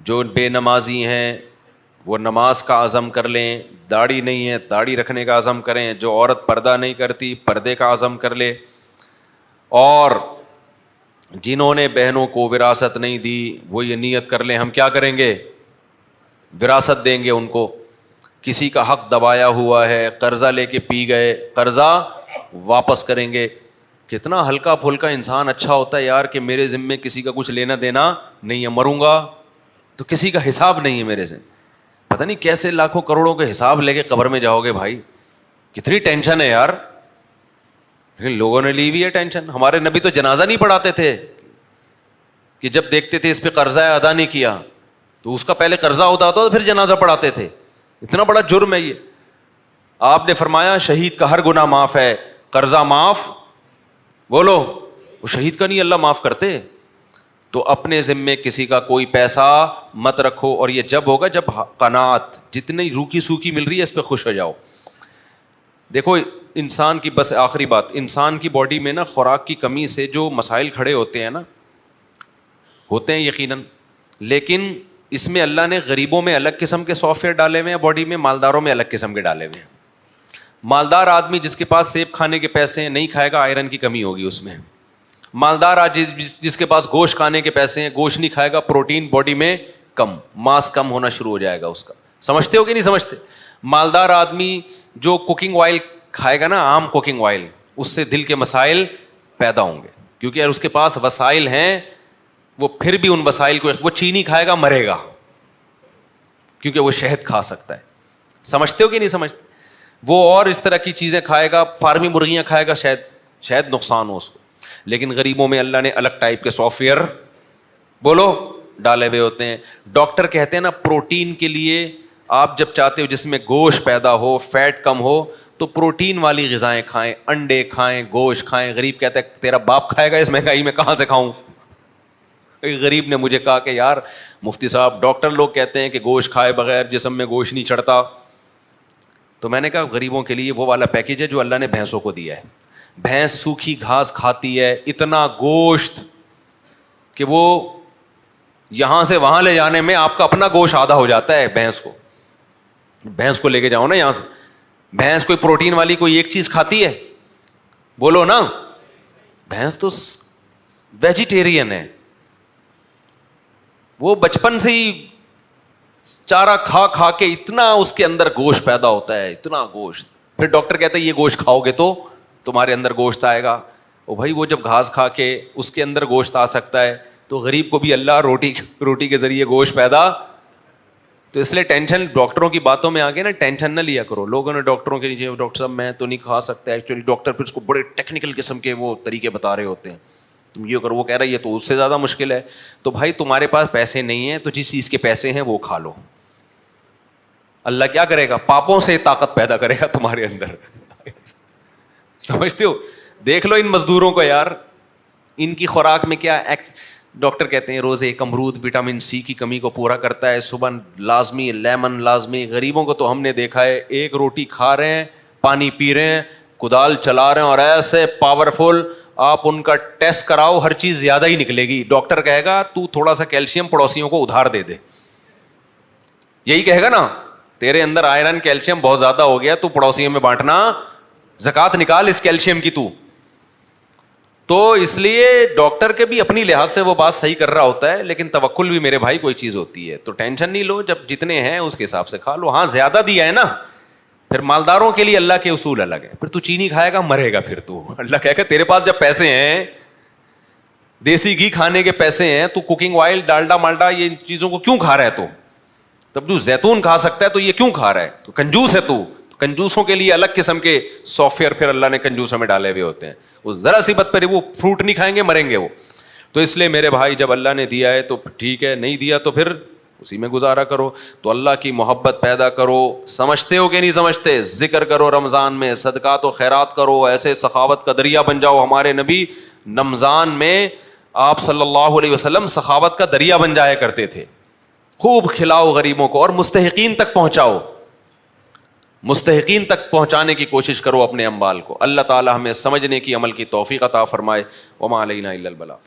جو بے نمازی ہیں وہ نماز کا عزم کر لیں, داڑھی نہیں ہے داڑھی رکھنے کا عزم کریں, جو عورت پردہ نہیں کرتی پردے کا عزم کر لے, اور جنہوں نے بہنوں کو وراثت نہیں دی وہ یہ نیت کر لیں ہم کیا کریں گے, وراثت دیں گے ان کو. کسی کا حق دبایا ہوا ہے, قرضہ لے کے پی گئے, قرضہ واپس کریں گے. کتنا ہلکا پھلکا انسان اچھا ہوتا ہے یار کہ میرے ذمے کسی کا کچھ لینا دینا نہیں ہے, مروں گا تو کسی کا حساب نہیں ہے میرے سے. پتہ نہیں کیسے لاکھوں کروڑوں کے حساب لے کے قبر میں جاؤ گے بھائی, کتنی ٹینشن ہے یار. لیکن لوگوں نے لی ہوئی ہے ٹینشن. ہمارے نبی تو جنازہ نہیں پڑھاتے تھے کہ جب دیکھتے تھے اس پہ قرضہ ادا نہیں کیا تو اس کا پہلے قرضہ ادا ہوتا تو پھر جنازہ پڑھاتے تھے. اتنا بڑا جرم ہے یہ. آپ نے فرمایا شہید کا ہر گناہ معاف ہے, قرضہ معاف, بولو وہ شہید کا نہیں اللہ معاف کرتے. تو اپنے ذمے کسی کا کوئی پیسہ مت رکھو, اور یہ جب ہوگا جب قناعت, جتنی روکی سوکھی مل رہی ہے اس پہ خوش ہو جاؤ. دیکھو انسان کی, بس آخری بات, انسان کی باڈی میں نا خوراک کی کمی سے جو مسائل کھڑے ہوتے ہیں نا, ہوتے ہیں یقیناً, لیکن اس میں اللہ نے غریبوں میں الگ قسم کے سافٹ ویئر ڈالے ہوئے ہیں باڈی میں, مالداروں میں الگ قسم کے ڈالے ہوئے ہیں. مالدار آدمی جس کے پاس سیب کھانے کے پیسے ہیں نہیں کھائے گا, آئرن کی کمی ہوگی اس میں. مالدار جس کے پاس گوشت کھانے کے پیسے ہیں گوشت نہیں کھائے گا, پروٹین باڈی میں کم, ماس کم ہونا شروع ہو جائے گا اس کا. سمجھتے ہو کہ نہیں سمجھتے؟ مالدار آدمی جو کوکنگ آئل کھائے گا نا, عام کوکنگ آئل, اس سے دل کے مسائل پیدا ہوں گے, کیونکہ اگر اس کے پاس وسائل ہیں وہ پھر بھی ان وسائل کو, وہ چینی کھائے گا مرے گا کیونکہ وہ شہد کھا سکتا ہے. سمجھتے ہو کہ نہیں سمجھتے؟ وہ اور اس طرح کی چیزیں کھائے گا, فارمی مرغیاں کھائے گا, شاید نقصان ہو اس کو. لیکن غریبوں میں اللہ نے الگ ٹائپ کے سافٹ ویئر بولو ڈالے ہوئے ہوتے ہیں. ڈاکٹر کہتے ہیں نا پروٹین کے لیے آپ جب چاہتے ہو جس میں گوشت پیدا ہو, فیٹ کم ہو, تو پروٹین والی غذائیں کھائیں, انڈے کھائیں, گوشت کھائیں. غریب کہتا ہے تیرا باپ کھائے گا اس مہنگائی میں, کہاں سے کھاؤں. ایک غریب نے مجھے کہا کہ یار مفتی صاحب ڈاکٹر لوگ کہتے ہیں کہ گوشت کھائے بغیر جسم میں گوشت نہیں چڑھتا. تو میں نے کہا غریبوں کے لیے وہ والا پیکیج ہے جو اللہ نے بھینسوں کو دیا ہے. بھینس سوکھی گھاس کھاتی ہے, اتنا گوشت کہ وہ یہاں سے وہاں لے جانے میں آپ کا اپنا گوشت آدھا ہو جاتا ہے. بھینس کو لے کے جاؤ نا یہاں سے, بھینس کوئی پروٹین والی کوئی ایک چیز کھاتی ہے, بولو نا. بھینس تو ویجیٹیرین ہے, وہ بچپن سے ہی چارہ کھا کھا کے اتنا اس کے اندر گوشت پیدا ہوتا ہے, اتنا گوشت. پھر ڈاکٹر کہتا ہے یہ گوشت کھاؤ گے تو تمہارے اندر گوشت آئے گا. او بھائی وہ جب گھاس کھا کے اس کے اندر گوشت آ سکتا ہے تو غریب کو بھی اللہ روٹی کے ذریعے گوشت پیدا. تو اس لیے ٹینشن ڈاکٹروں کی باتوں میں آ گئے نا, ٹینشن نہ لیا کرو. لوگوں نے ڈاکٹروں کے نیچے ڈاکٹر صاحب میں تو نہیں کھا سکتا, ایکچولی ڈاکٹر پھر اس کو بڑے ٹیکنیکل قسم کے وہ طریقے بتا رہے ہوتے ہیں, تم یہ کرو وہ کہہ رہا ہے یہ تو اس سے زیادہ مشکل ہے. تو بھائی تمہارے پاس پیسے نہیں ہیں تو جس چیز کے پیسے ہیں وہ کھا لو. اللہ کیا کرے گا, پاپوں سے طاقت پیدا کرے گا تمہارے اندر. سمجھتے ہو؟ دیکھ لو ان مزدوروں کو یار, ان کی خوراک میں کیا ڈاکٹر کہتے ہیں روز ایک امرود وٹامن سی کی کمی کو پورا کرتا ہے, صبح لازمی, لیمن لازمی. غریبوں کو تو ہم نے دیکھا ہے ایک روٹی کھا رہے ہیں, پانی پی رہے ہیں, کدال چلا رہے ہیں, اور ایسے پاورفل. آپ ان کا ٹیسٹ کراؤ ہر چیز زیادہ ہی نکلے گی. ڈاکٹر کہے گا تو تھوڑا سا کیلشیم پڑوسیوں کو ادھار دے دے, یہی کہے گا نا, تیرے اندر آئرن کیلشیم بہت زیادہ ہو گیا, تو پڑوسیوں میں بانٹنا, زکات نکال اس کیلشیم کی تو. تو اس لیے ڈاکٹر کے بھی اپنی لحاظ سے وہ بات صحیح کر رہا ہوتا ہے, لیکن توکل بھی میرے بھائی کوئی چیز ہوتی ہے. تو ٹینشن نہیں لو, جب جتنے ہیں اس کے حساب سے کھا لو. ہاں زیادہ دیا ہے نا, پھر مالداروں کے لیے اللہ کے اصول الگ ہے. پھر تو چینی کھائے گا مرے گا. پھر تو اللہ کہے گا تیرے پاس جب پیسے ہیں, دیسی گھی کھانے کے پیسے ہیں, تو کوکنگ آئل ڈالڈا مالڈا یہ چیزوں کو کیوں کھا رہا ہے؟ تو تب جو زیتون کھا سکتا ہے تو یہ کیوں کھا رہا ہے؟ تو کنجوس ہے تو. کنجوسوں کے لیے الگ قسم کے سافٹ ویئر پھر اللہ نے کنجوسوں میں ڈالے ہوئے ہوتے ہیں. وہ ذرا سی بات پر وہ فروٹ نہیں کھائیں گے مریں گے وہ. تو اس لیے میرے بھائی جب اللہ نے دیا ہے تو ٹھیک ہے, نہیں دیا تو پھر اسی میں گزارا کرو. تو اللہ کی محبت پیدا کرو. سمجھتے ہو کہ نہیں سمجھتے؟ ذکر کرو رمضان میں, صدقات و خیرات کرو, ایسے سخاوت کا دریا بن جاؤ. ہمارے نبی رمضان میں آپ صلی اللہ علیہ وسلم سخاوت کا دریا بن جایا کرتے تھے. خوب کھلاؤ غریبوں کو اور مستحقین تک پہنچاؤ, مستحقین تک پہنچانے کی کوشش کرو اپنے اموال کو. اللہ تعالی ہمیں سمجھنے کی, عمل کی توفیق عطا فرمائے. وما علینا الا البلاغ.